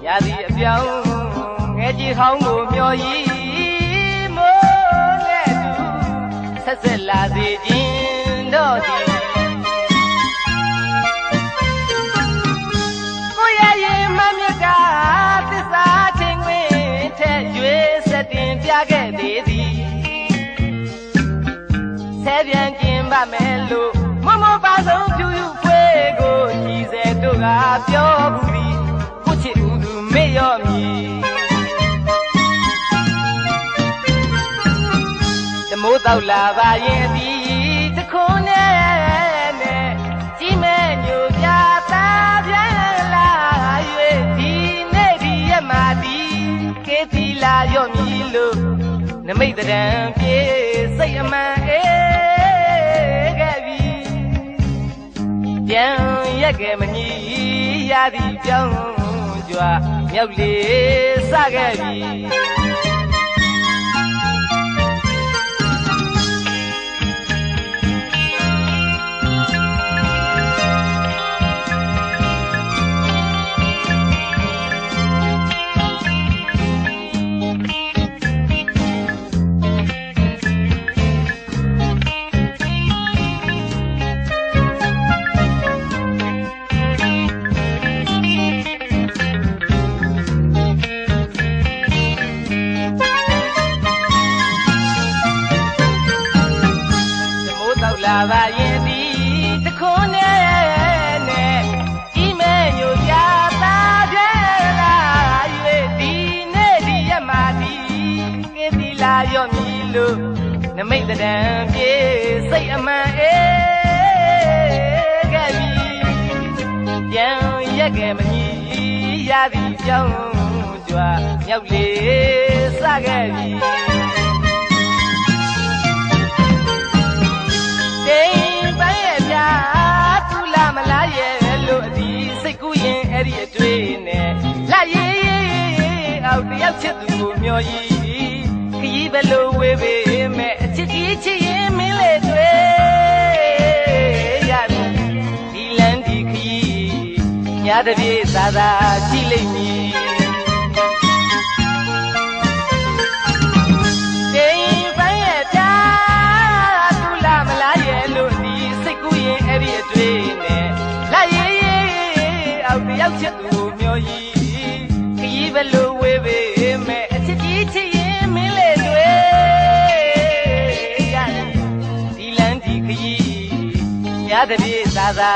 ရာသီအပြောင်းငယ်ကြီးဟောင်းကိုမျော်ရည်မိုးနဲ့သူဆက်ဆက်လာစေခြင်းတော့သည်ကိုရရင်မမြတ်ကသစ္စာချင်းခွင်ထက်ရွေးဆက်တင်ပြခဲ့သေးသည်ဆဲပြန်ကျင်ပါမယ်လို့မမပါဆုံးဖြူဖြူဖွေးကိုကြီးစဲတို့ကပြောဘူးသည်ကိုချစ်သူသူမေ့ရော့မည်တမိုးတော့လာပါရင်ဒီတခွန်းနဲ့ကြီးမဲ့ညိုပြတာပြန်လာ၍ဒီနေ့ဒီရက်မှာဒီကေးသီလာရော့မည်လို့နမိတ်တံပြေစိတ်အမှန်အေးခဲ့ပြီပြန်ရက်ခဲ့မညီရသည်ပြောင်းကြွားမြောက်လေးစခဲ့ပြီလာပါရင်ဒီတခွန်းနဲ့ဤမဲ့ညိုပြတာပြန်လာ၍ဒီနေ့ဒီရက်မှာဒီကေးသီလာရော့မည်လို့နမိတ်တံပြေစိတ်အမှန်အေးခဲ့ပြီပြန်ရက်ခဲ့မညီရသည်ပြောင်းကြွားမြောက်လေးစခဲ့ပြီအဲ့ဒီအတွေ့နဲ့လာရေးအောက်တယောက်ချစ်သူကိုမျောရည်ခရီးဘလို့ဝေးပေမဲ့အချစ်ကြီးချစ်ရင်မင်းလေတွေ့ရပြီဒီလန်းဒီခရီးညာတပြေသာသာကြည့်လိမ့်မည်ချိန်ပန်းရဲ့ပြားသူလာမလားရဲ့လို့ဒီစိတ်ကူးရင်အဲ့ဒီအတွေ့နဲ့လာရေးတယောက်ချစ်သူကိုမျောရည်ခရီးဘလို့ဝေးပေမဲ့အချစ်ကြီးချစ်ရင်မင်းလေတွေ့ရတယ်ဒီလန်းဒီခရီးညာတပြေသာသာ